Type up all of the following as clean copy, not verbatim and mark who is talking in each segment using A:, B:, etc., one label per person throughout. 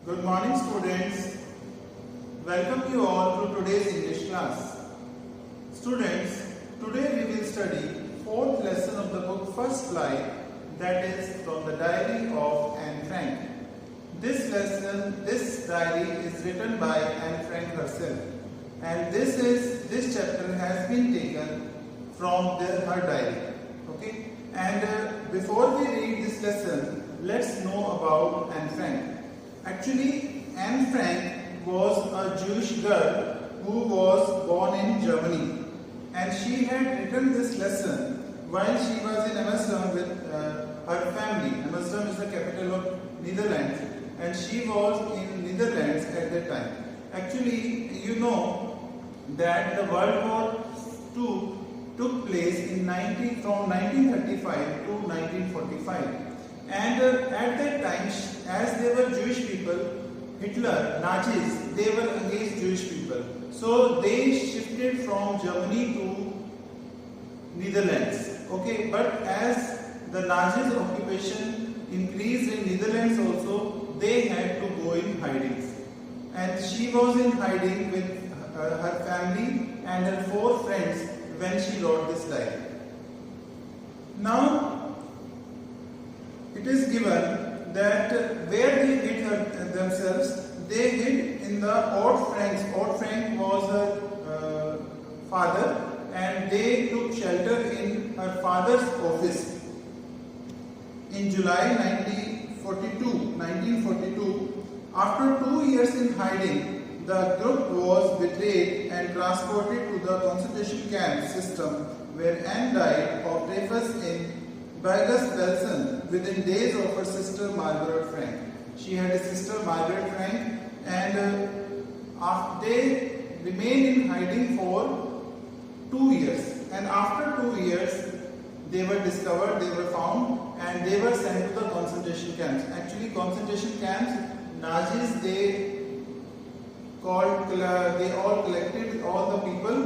A: Good morning, students. Welcome you all to today's English class. Students, today we will study fourth lesson of the book First Flight, that is from the diary of Anne Frank. This diary is written by Anne Frank herself, and this chapter has been taken from her diary. Okay, and before we read this lesson, let's know about Anne Frank. Actually, Anne Frank was a Jewish girl who was born in Germany, and she had written this lesson while she was in Amsterdam with her family. Amsterdam is the capital of Netherlands, and she was in Netherlands at that time. Actually, you know that the World War II took place from 1935 to 1945. And at that time, as they were Jewish people, Hitler, Nazis, they were against Jewish people. So they shifted from Germany to Netherlands. Okay, but as the Nazis' occupation increased in Netherlands also, they had to go in hiding. And she was in hiding with her family and her 4 friends when she wrote this diary. Now, it is given that where they hid themselves, they hid in the Otto Franks. Otto Frank was her father, and they took shelter in her father's office. In July 1942, after 2 years in hiding, the group was betrayed and transported to the concentration camp system, where Anne died of typhus in Bergen-Belsen within days of her sister Margaret Frank. She had a sister Margaret Frank, and they remained in hiding for 2 years. And after 2 years, they were discovered, they were found, and they were sent to the concentration camps. Actually, concentration camps, Nazis, they all collected all the people,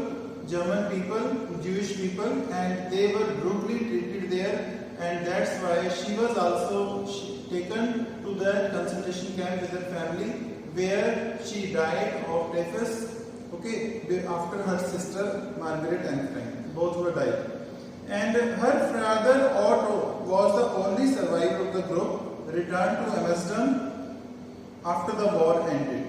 A: German people, Jewish people, and they were brutally treated there. And that's why she was also taken to that concentration camp with her family, where she died of typhus. Okay, after her sister Margaret Anne Frank, both were died. And her father Otto was the only survivor of the group, returned to Amsterdam after the war ended.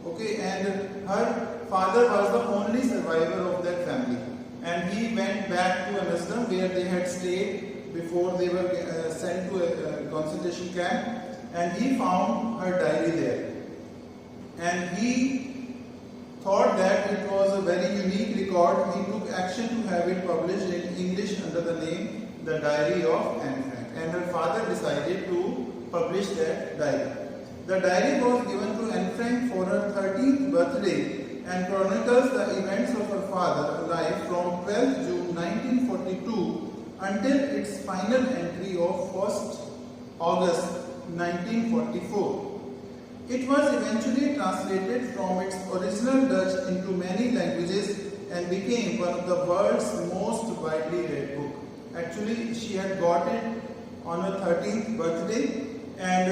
A: Okay, and her father was the only survivor of that family, and he went back to Amsterdam where they had stayed before they were sent to a concentration camp, and he found her diary there, and he thought that it was a very unique record. He took action to have it published in English under the name The Diary of Anne Frank, and her father decided to publish that diary. The diary was given to Anne Frank for her 13th birthday and chronicles the events of her father's life from 12th June 1942 until its final entry of 1st August 1944. It was eventually translated from its original Dutch into many languages and became one of the world's most widely read book. Actually, she had got it on her 13th birthday, and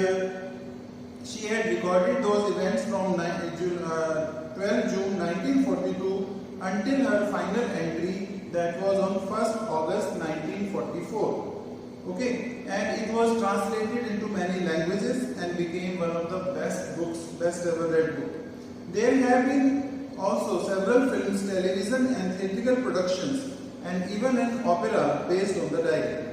A: she had recorded those events from 12 June 1942 until her final entry, that was on 1st August 1944. Okay, and it was translated into many languages and became one of the best ever read book. There have been also several films, television and theatrical productions, and even an opera based on the diary.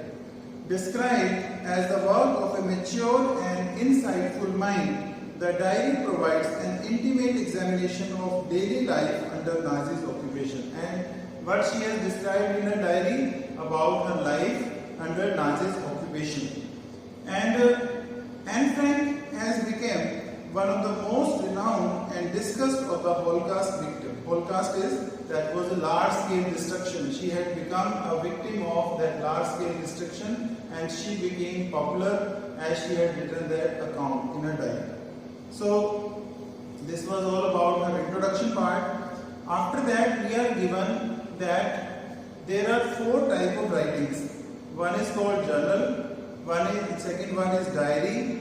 A: Described as the work of a mature and insightful mind, the diary provides an intimate examination of daily life under Nazis' occupation, and what she has described in her diary about her life under Nazis' occupation. And Anne Frank has become one of the most renowned and discussed of the Holocaust victims. Holocaust that was a large-scale destruction. She had become a victim of that large-scale destruction, and she became popular as she had written that account in her diary. So this was all about her introduction part. After that, we are given that there are 4 types of writings. One is called journal, second one is diary,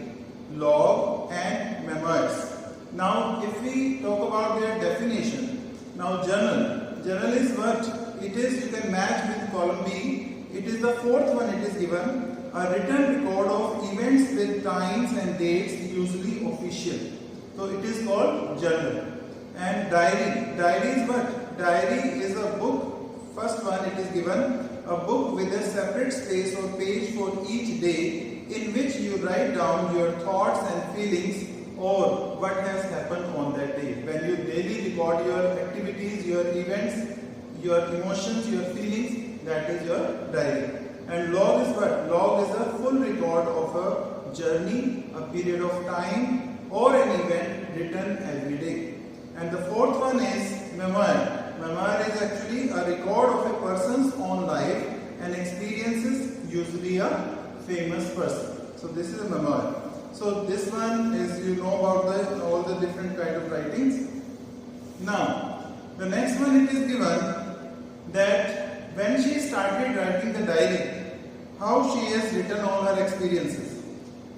A: log and memoirs. Now if we talk about their definition, now journal is what it is, you can match with column B. It is the fourth one it is given, a written record of events with times and dates, usually official. So it is called journal. And diary is what? Diary is a book. First one it is given, a book with a separate space or page for each day in which you write down your thoughts and feelings or what has happened on that day. When you daily record your activities, your events, your emotions, your feelings, that is your diary. And log is what? Log is a full record of a journey, a period of time or an event written every day. And the fourth one is memoir. Memoir is actually a record of a person's own life and experiences, usually a famous person. So this is a memoir. So this one is, you know about all the different kind of writings. Now, the next one it is given that when she started writing the diary, how she has written all her experiences.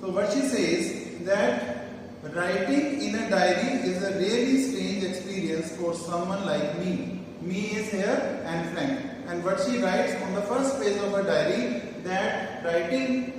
A: So what she says that writing in a diary is a really strange experience for someone like me. Me is here and Frank. And what she writes on the first page of her diary, that writing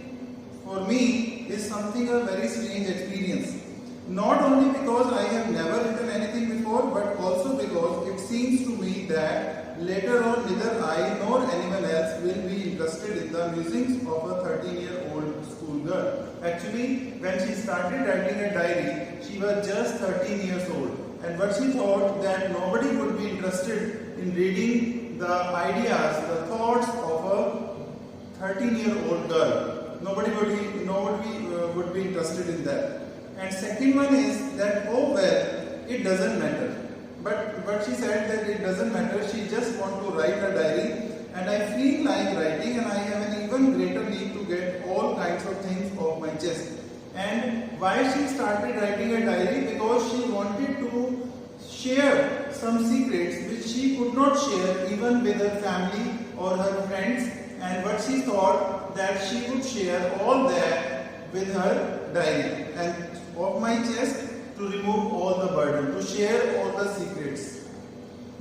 A: for me is something a very strange experience. Not only because I have never written anything before, but also because it seems to me that later on neither I nor anyone else will be interested in the musings of a 13-year-old schoolgirl. Actually, when she started writing a diary, she was just 13 years old. And what she thought that nobody would be interested in reading the ideas, the thoughts of a 13-year-old girl. Nobody would be interested in that. And second one is that, oh well, it doesn't matter. But she said that it doesn't matter, she just want to write a diary, and I feel like writing and I have an even greater need to get all kinds of things off my chest. And why she started writing a diary? Because she wanted to share some secrets which she could not share even with her family or her friends, and what she thought that she could share all that with her diary. And off my chest, to remove all the burden, to share all the secrets.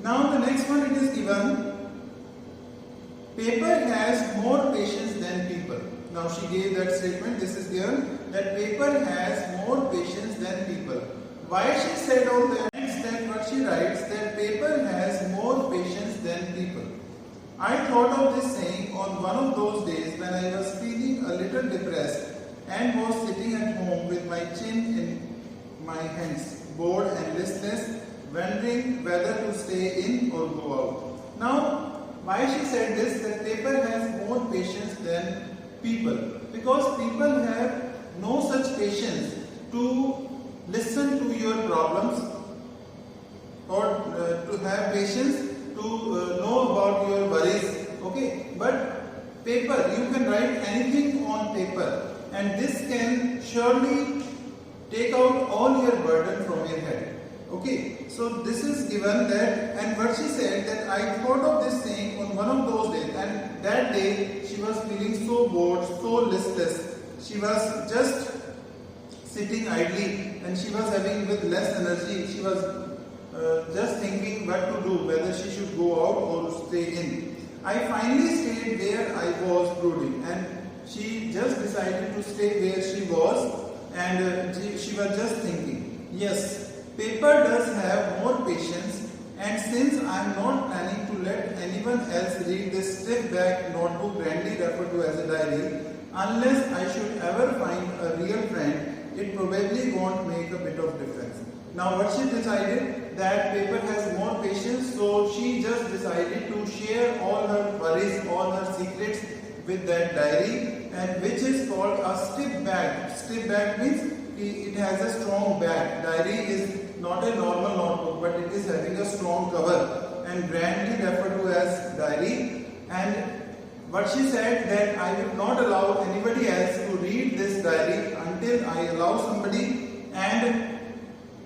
A: Now the next one it is given, paper has more patience than people. Now she gave that statement, this is given, that paper has more patience than people. Why she said all that? Next step what she writes, that paper has more patience than people. I thought of this saying on one of those days when I was feeling a little depressed and was sitting at home with my chin in my hands, bored and listless, wondering whether to stay in or go out. Now, why she said this, that paper has more patience than people? Because people have no such patience to listen to your problems or to have patience to know about your worries. Okay, but paper, you can write anything on paper, and this can surely take out all your burden from your head. Okay, so this is given that, and what she said that I thought of this saying on one of those days, and that day she was feeling so bored, so listless. She was just sitting idly and she was having with less energy. She was just thinking what to do, whether she should go out or stay in. I finally stayed where I was brooding, and she just decided to stay where she was, and she was just thinking, yes, paper does have more patience, and since I am not planning to let anyone else read this stiff back notebook grandly referred to as a diary, unless I should ever find a real friend, it probably won't make a bit of difference. Now what she decided, that paper has more patience, so she just decided to share all her worries, all her secrets with that diary, and which is called a stiff back. Stiff back means it has a strong back. Diary is not a normal notebook, but it is having a strong cover and grandly referred to as diary. And what she said, that I will not allow anybody else to read this diary until I allow somebody, and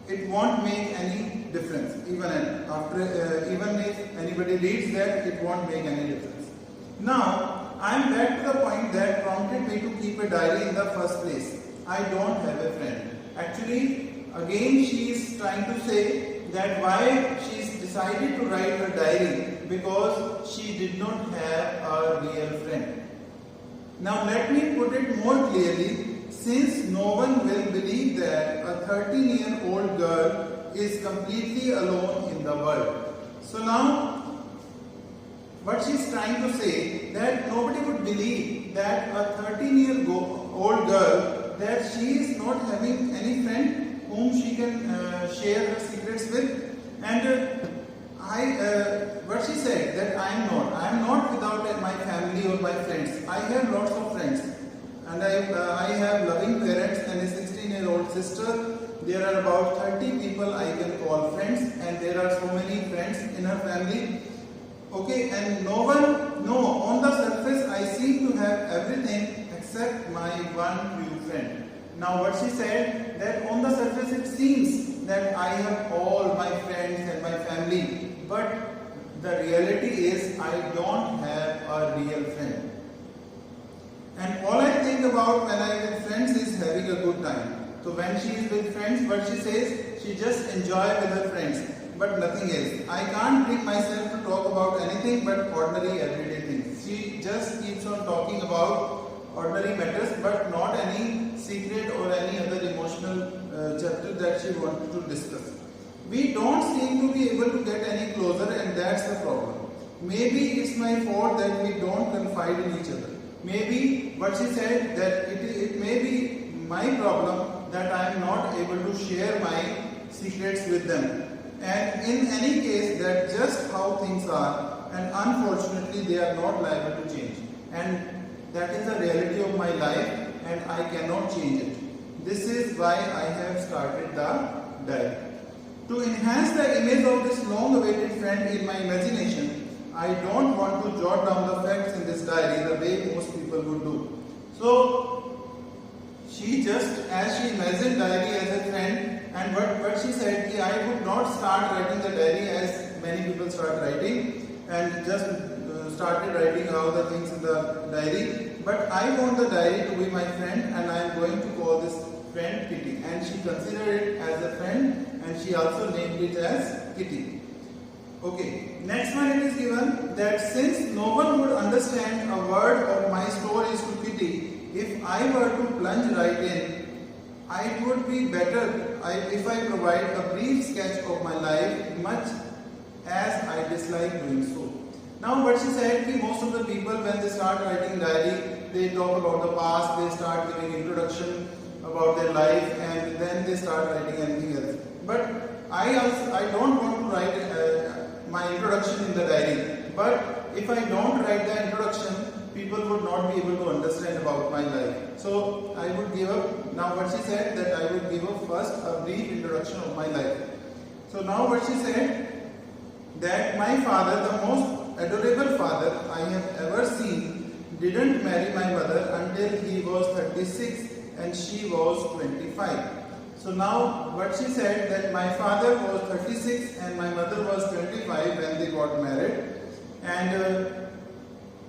A: it won't make any difference. Even if anybody reads that, it won't make any difference. Now, I am back to the point that prompted me to keep a diary in the first place. I don't have a friend. Actually, again she is trying to say that why she is decided to write her diary, because she did not have a real friend. Now let me put it more clearly, since no one will believe that a 13-year-old girl is completely alone in the world. So now what she is trying to say, that nobody would believe that a 13-year-old girl, that she is not having any friend whom she can share her secrets with. And what she said, that I am not without my family or my friends. I have lots of friends, and I have loving parents and a 16-year-old sister. There are about 30 people I can call friends, and there are so many friends in her family. Okay, and on the surface I seem to have everything except my one true friend. Now what she said, that on the surface it seems that I have all my friends and my family, but the reality is I don't have a real friend. And all I think about when I am with friends is having a good time. So when she is with friends, what she says, she just enjoy with her friends, but nothing else. I can't bring myself to talk about anything but ordinary everyday things. She just keeps on talking about ordinary matters, but not any secret or any other emotional chapter that she wanted to discuss. We don't seem to be able to get any closer, and that's the problem. Maybe it's my fault that we don't confide in each other. Maybe what she said, that it may be my problem that I am not able to share my secrets with them. And in any case, that's just how things are, and unfortunately they are not liable to change. And that is the reality of my life, and I cannot change it. This is why I have started the diary. To enhance the image of this long-awaited friend in my imagination, I don't want to jot down the facts in this diary the way most people would do. So, she just, as she imagined diary as a friend, and what she said, I would not start writing the diary as many people start writing, and just started writing all the things in the diary. But I want the diary to be my friend, and I am going to call this friend Kitty. And she considered it as a friend, and she also named it as Kitty. Okay, next one it is given that since no one would understand a word of my stories to Kitty, if I were to plunge right in, it would be better if I provide a brief sketch of my life, much as I dislike doing so. Now what she said, most of the people when they start writing diary, they talk about the past, they start giving introduction about their life, and then they start writing anything else. But I don't want to write my introduction in the diary. But if I don't write the introduction, people would not be able to understand about my life. So I would give up. Now what she said, that I would give up first a brief introduction of my life. So now what she said, that my father, the most adorable father I have ever seen, didn't marry my mother until he was 36 and she was 25. So now what she said, that my father was 36 and my mother was 25 when they got married, and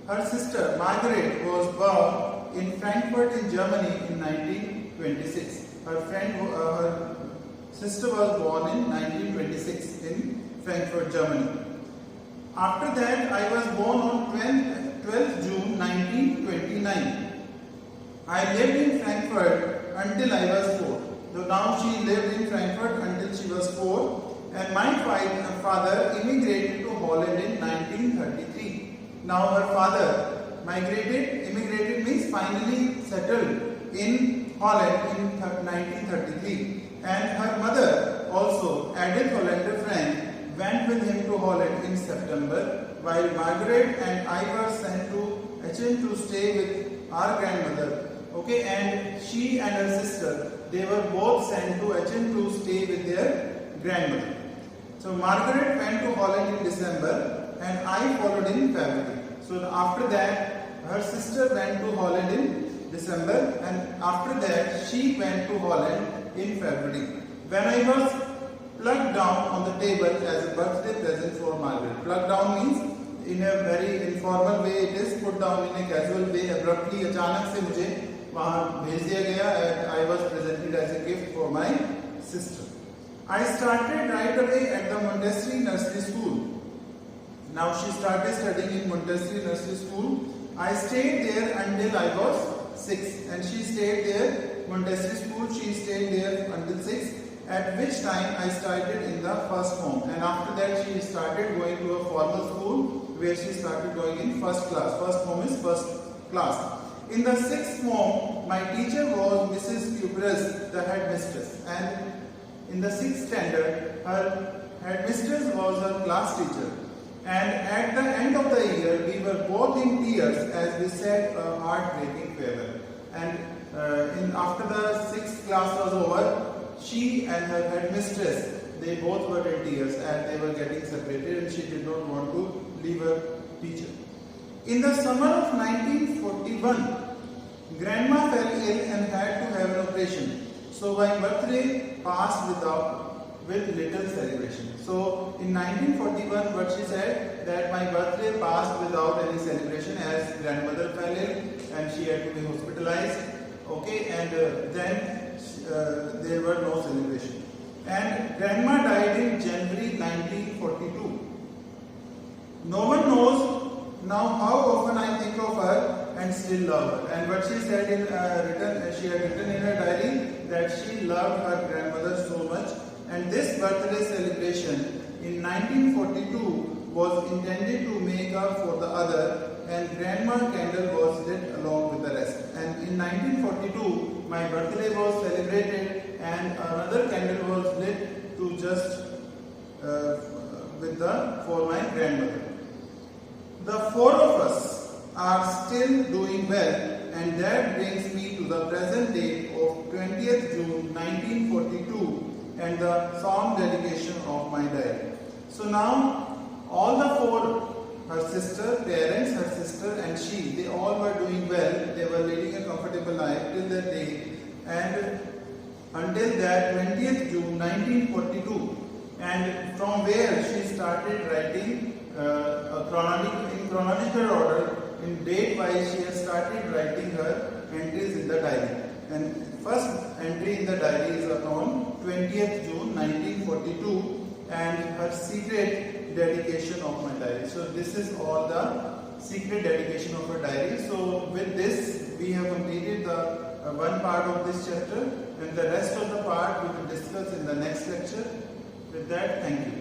A: her sister Margaret was born in Frankfurt in Germany in 1926. Her sister was born in 1926 in Frankfurt, Germany. After that, I was born on 12th June 1929. I lived in Frankfurt until I was 4. So now she lived in Frankfurt until she was 4, and my father immigrated to Holland in 1933. Now her father immigrated means finally settled in Holland in 1933, and her mother also, Edith Hollander Frank, went with him to Holland in September, while Margaret and I were sent to Aachen to stay with our grandmother. Okay, and she and her sister, they were both sent to Aachen to stay with their grandmother. So Margaret went to Holland in December and I followed in February. So after that, her sister went to Holland in December, and after that she went to Holland in February. When I was plugged down on the table as a birthday present for Margaret. Plugged down means in a very informal way, it is put down in a casual way, abruptly, अचानक से मुझे वहाँ भेज दिया गया, and I was presented as a gift for my sister. I started right away at the Montessori Nursery School. Now she started studying in Montessori Nursery School. I stayed there until I was 6, and she stayed there, Montessori School, she stayed there until 6, at which time I started in the first form, and after that she started going to a formal school where she started going in first class. First form is first class. In the 6th form, my teacher was Mrs. Cubres, the headmistress, and in the 6th standard, her headmistress was her class teacher. And at the end of the year, we were both in tears as we said a heartbreaking farewell. And after the 6th class was over, she and her headmistress, they both were in tears as they were getting separated, and she did not want to leave her teacher. In the summer of 1941, Grandma fell ill and had to have an operation. So my birthday passed with little celebration. So in 1941, what she said, that my birthday passed without any celebration as grandmother fell ill and she had to be hospitalized. Okay, and then there were no celebration. And grandma died in January 1942. No one knows now how often I think of her and still love her. And what she said she had written in her diary that she loved her grandmother so much. And this birthday celebration in 1942 was intended to make up for the other, and grandma candle was lit along with the rest. And in 1942, my birthday was celebrated and another candle was lit to just for my grandmother. The 4 of us are still doing well, and that brings me to the present date of 20th June 1942 and the song dedication of my diary. So now all the 4, her sister, parents, her sister and she, they all were doing well. They were leading a comfortable life till that day, and until that 20th June 1942, and from where she started writing in chronological order, in date wise she has started writing her entries in the diary. And first entry in the diary is on 20th June 1942 and her secret dedication of my diary. So this is all the secret dedication of her diary. So with this we have completed the one part of this chapter, and the rest of the part we will discuss in the next lecture. With that, thank you.